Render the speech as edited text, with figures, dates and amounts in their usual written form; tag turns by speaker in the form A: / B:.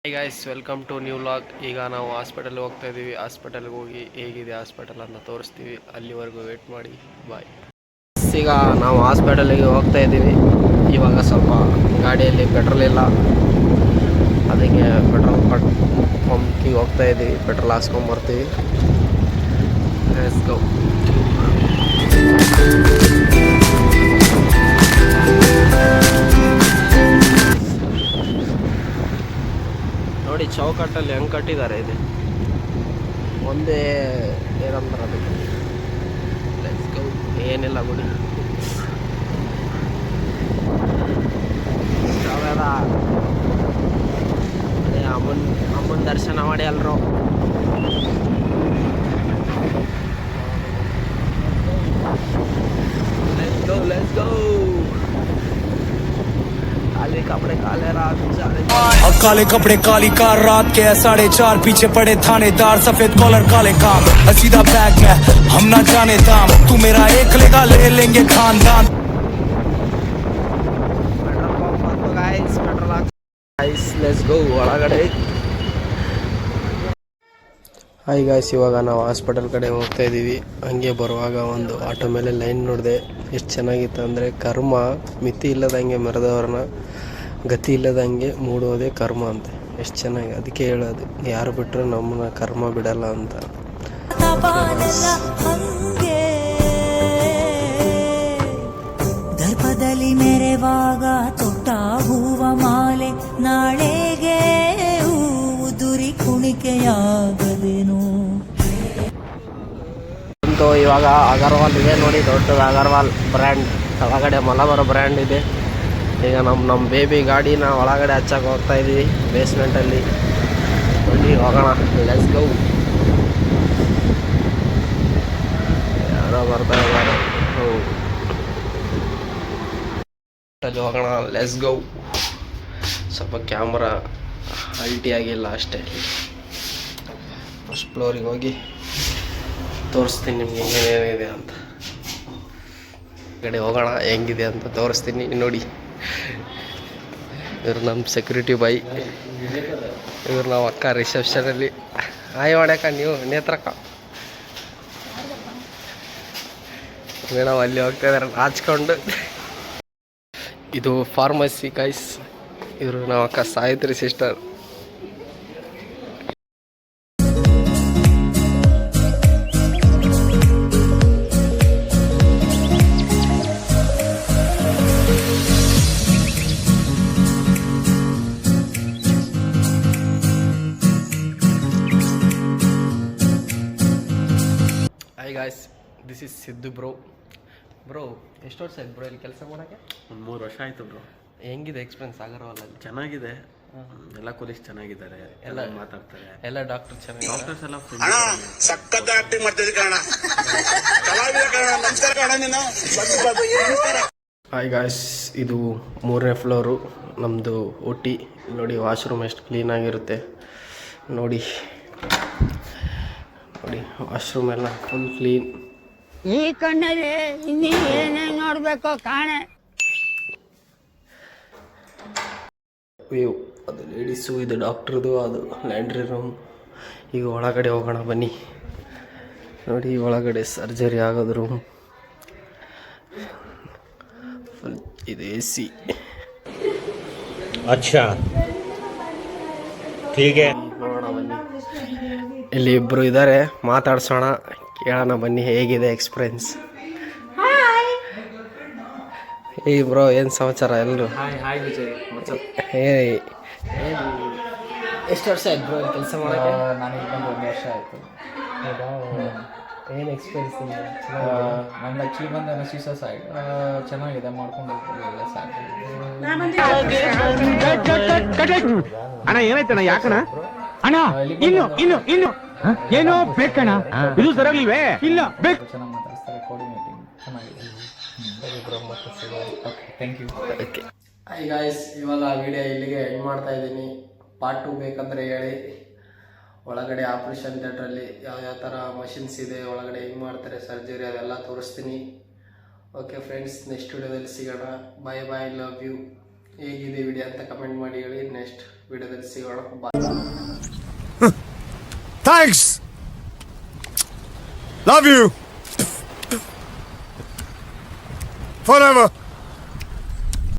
A: High guys, welcome to new vlog. ಈಗ ನಾವು ಹಾಸ್ಪಿಟಲ್ಗೆ ಹೋಗ್ತಾ ಇದ್ದೀವಿ. ಹಾಸ್ಪಿಟಲ್ಗೆ ಹೋಗಿ ಹೇಗಿದೆ ಹಾಸ್ಪಿಟಲ್ ಅಂತ ತೋರಿಸ್ತೀವಿ. ಅಲ್ಲಿವರೆಗೂ ವೇಟ್ ಮಾಡಿ. ಬಾಯ್. ಈಗ ನಾವು ಹಾಸ್ಪಿಟಲಿಗೆ ಹೋಗ್ತಾ ಇದ್ದೀವಿ. ಇವಾಗ ಸ್ವಲ್ಪ ಗಾಡಿಯಲ್ಲಿ ಪೆಟ್ರೋಲ್ ಇಲ್ಲ, ಅದಕ್ಕೆ ಪೆಟ್ರೋಲ್ ಪಂಪ್ಗೆ ಹೋಗ್ತಾ ಇದ್ದೀವಿ. ಪೆಟ್ರೋಲ್ ಹಾಕ್ಸ್ಕೊಂಬರ್ತೀವಿ. Let's go. ನೋಡಿ ಚೌಕಟ್ಟಲ್ಲಿ ಹೆಂಗೆ ಕಟ್ಟಿದ್ದಾರೆ. ಇದೆ ಒಂದೇ ಏನಂತಾರೆ ಅದಕ್ಕೆ. Let's go. ಏನಿಲ್ಲ ಬಿಡಿ, ಅವೆಲ್ಲ ಅದೇ ಅಮ್ಮನ ದರ್ಶನ ಮಾಡಿ ಎಲ್ಲರೂ. Let's go. काले कपड़े काले रात
B: काले कपड़े काली कार रात के 4:30 पीछे पड़े थानेदार सफेद कॉलर काले काम सीधा बैग है हम ना जाने दाम तू मेरा एक लेगा ले लेंगे खानदान
A: पेट्रोल पंप ಬಂತು guys. Petrol guys let's go ಒಳಗಡೆ. ಹಾಯ್ ಗಾಯ್ಸ್, ಇವಾಗ ನಾವು ಹಾಸ್ಪಿಟಲ್ ಕಡೆ ಹೋಗ್ತಾ ಇದ್ದೀವಿ. ಹಂಗೆ ಬರುವಾಗ ಒಂದು ಆಟೋ ಮೇಲೆ ಲೈನ್ ನೋಡಿದೆ. ಎಷ್ಟು ಚೆನ್ನಾಗಿತ್ತು ಅಂದರೆ, ಕರ್ಮ ಮಿತಿ ಇಲ್ಲದಂಗೆ ಮೆರೆದವ್ರನ್ನ ಗತಿ ಇಲ್ಲದಂಗೆ ಮೂಡೋದೇ ಕರ್ಮ ಅಂತ. ಎಷ್ಟು ಚೆನ್ನಾಗಿ, ಅದಕ್ಕೆ ಹೇಳೋದು, ಯಾರು ಬಿಟ್ಟರು ನಮ್ಮನ್ನ ಕರ್ಮ ಬಿಡಲ್ಲ ಅಂತ.
C: ದರ್ಪದಲ್ಲಿ ಮೆರೆವಾಗ ತೊಟ್ಟ ಹೂವ ಮಾಲೆ ನಾಳೆಗೆ ಉದುರಿ ಕುಣಿಕೆಯಾಗದೇನು.
A: ಅಂತೂ ಇವಾಗ ಅಗರ್ವಾಲ್ ಇದೆ ನೋಡಿ, ದೊಡ್ಡದು ಅಗರ್ವಾಲ್ ಬ್ರ್ಯಾಂಡ್. ಒಳಗಡೆ ಮಲಬಾರ್ ಬ್ರ್ಯಾಂಡ್ ಇದೆ. ಈಗ ನಮ್ಮ ಬೇಬಿ ಗಾಡಿನ ಒಳಗಡೆ ಹಚ್ಚಕ್ಕೆ ಹೋಗ್ತಾ ಇದ್ದೀವಿ ಬೇಸ್ಮೆಂಟಲ್ಲಿ. ಬನ್ನಿ ಹೋಗೋಣ, ಲೆಟ್ಸ್ ಗೋ. ಯಾರೋ ಬರ್ತಾ ಇದ್ದಾರೆ. ಅಲ್ಲಿ ಹೋಗೋಣ, ಲೆಟ್ಸ್ ಗೋ. ಸ್ವಲ್ಪ ಕ್ಯಾಮ್ರಾ ಅಲ್ಟಿ ಆಗಿಲ್ಲ ಅಷ್ಟೇ. ಫಸ್ಟ್ ಫ್ಲೋರಿಗೆ ಹೋಗಿ ತೋರಿಸ್ತೀನಿ ನಿಮಗೆ ಏನೇನಿದೆ ಅಂತ. ಕಡೆ ಹೋಗೋಣ, ಹೆಂಗಿದೆ ಅಂತ ತೋರಿಸ್ತೀನಿ ನೋಡಿ. ಇವರು ನಮ್ಮ ಸೆಕ್ಯೂರಿಟಿ ಬಾಯ್, ಇವ್ರು ನಾವು ಅಕ್ಕ ರಿಸೆಪ್ಷನಲ್ಲಿ. ಆಯ್ ಹೊಡ್ಯಾಕ ನೀವು ನೇತ್ರಕ್ಕ ಮೇಡಮ್ ಅಲ್ಲಿ ಹೋಗ್ತಾ ಇದಾರೆ ನಾಚ್ಕೊಂಡು. ಇದು ಫಾರ್ಮಸಿ ಗೈಸ್. ಇವರು ನಾವು ಅಕ್ಕ Savitri sister. Hi guys, this is Siddu bro. ಎಷ್ಟು ವರ್ಷ ಆಯ್ತು ಬ್ರೋ ಇಲ್ಲಿ ಕೆಲಸ ಮಾಡೋಕ್ಕೆ?
D: ಒಂದು 3 ವರ್ಷ ಆಯಿತು ಬ್ರೋ.
A: ಹೆಂಗಿದೆ ಎಕ್ಸ್ಪೀರಿಯನ್ಸ್ ಅಗರ್ವಾಲಲ್ಲಿ?
D: ಚೆನ್ನಾಗಿದೆ, ಎಲ್ಲ ಕೊಲೀಗ್ಸ್ ಚೆನ್ನಾಗಿದ್ದಾರೆ, ಎಲ್ಲ ಮಾತಾಡ್ತಾರೆ,
A: ಎಲ್ಲ ಡಾಕ್ಟರ್ ಚೆನ್ನಾಗಿ.
D: ಡಾಕ್ಟರ್ಸ್ ಎಲ್ಲ
E: ಸಖತ್ ಆಕ್ಟಿಂಗ್ ಮಾಡ್ತಿದ್ದೆ ಕಣ. ನಮಸ್ಕಾರ ಕಣ ನೀನು.
A: ಹಾಯ್ ಗಾಯ್ಸ್, ಇದು 3ನೇ ಫ್ಲೋರು ನಮ್ಮದು OT. ನೋಡಿ ವಾಶ್ರೂಮ್ ಎಷ್ಟು ಕ್ಲೀನಾಗಿರುತ್ತೆ ನೋಡಿ. ವಾಶ್ರೂಮ್ ಎಲ್ಲ ಫುಲ್ ಕ್ಲೀನ್.
F: ಈ ಕಣ್ಣಲ್ಲಿ ಇನ್ನೀ ಏನೇನು ನೋಡಬೇಕು ಕಾಣೆ.
A: ವ್ಯೂ ಅದು ಲೇಡೀಸು, ಇದು ಡಾಕ್ಟ್ರದು, ಅದು ಲ್ಯಾಂಡ್ರಿ ರೂಮ್. ಈಗ ಒಳಗಡೆ ಹೋಗೋಣ ಬನ್ನಿ. ನೋಡಿ ಒಳಗಡೆ ಸರ್ಜರಿ ಆಗೋದು ರೂಮ್. ಫುಲ್ ಇದು AC.
E: ಅಚ್ಚಾ ಹೀಗೆ
A: ನೋಡೋಣ ಬನ್ನಿ. ಇಲ್ಲಿ ಇಬ್ಬರು ಇದ್ದಾರೆ, ಮಾತಾಡ್ಸೋಣ, ಕೇಳೋಣ ಬನ್ನಿ ಹೇಗಿದೆ ಎಕ್ಸ್ಪೀರಿಯನ್ಸ್. ಏ ಬ್ರೋ, ಏನು ಸಮಾಚಾರ ಎಲ್ಲರೂ? ಏ ಎಷ್ಟು ವರ್ಷ ಆಯ್ತು ಬ್ರೋ ಇಲ್ಲಿ ಕೆಲಸ ಮಾಡೋಕ್ಕೆ?
G: ನನಗೆ ಬಂದು 1 ವರ್ಷ ಆಯಿತು.
A: ಏನು ಎಕ್ಸ್ಪೀರಿಯನ್ಸ್ ನಿಮಗೆ?
G: ನಂದು ಆ್ಯಕ್ಚುಲಿ ಬಂದು ಅನಸ್ತೀಸಿಯಾ ಸೈಡ್ ಚೆನ್ನಾಗಿದೆ, ಮಾಡ್ಕೊಂಡು ಹೋಗ್ತಿಲ್ಲ ಸಾಕು.
H: ಅಣ್ಣ ಏನಾಯ್ತಣ್ಣ? ಯಾಕಣ್ಣ ಅಣ್ಣ? ಇನ್ನು ಏನೋ ಬೇಕಣ್ಣ, ಇದು ಸರಿಯಾಗಿಲ್ವೇ? ಇಲ್ಲ ಬೇಕು.
G: ಚೆನ್ನಾಗಿ ಮಾತಾಡ್ತಾರೆ, ಕೋಆರ್ಡಿನೇಟಿಂಗ್ ಚೆನ್ನಾಗಿದೆ. Okay, thank you.
A: Okay hi guys, ಇವಾಗ ವಿಡಿಯೋ ಇಲ್ಲಿಗೆ ಎಂಡ್ ಮಾಡ್ತಾ ಇದ್ದೀನಿ. ಪಾರ್ಟ್ 2 ಬೇಕಂದರೆ ಹೇಳಿ. ಒಳಗಡೆ ಆಪ್ರೇಷನ್ ಥಿಯೇಟ್ರಲ್ಲಿ ಯಾವ ಥರ ಮಷಿನ್ಸ್ ಇದೆ, ಒಳಗಡೆ ಹೆಂಗೆ ಮಾಡ್ತಾರೆ ಸರ್ಜರಿ, ಅದೆಲ್ಲ ತೋರಿಸ್ತೀನಿ. ಓಕೆ ಫ್ರೆಂಡ್ಸ್, ನೆಕ್ಸ್ಟ್ ವಿಡಿಯೋದಲ್ಲಿ ಸಿಗೋಣ. ಬಾಯ್ ಬಾಯ್, ಲವ್ ಯು. ಹೇಗಿದೆ ವಿಡಿಯೋ ಅಂತ ಕಮೆಂಟ್ ಮಾಡಿ ಹೇಳಿ. ನೆಕ್ಸ್ಟ್ ವಿಡಿಯೋದಲ್ಲಿ ಸಿಗೋಣ.
B: Thanks. Love you. Forever.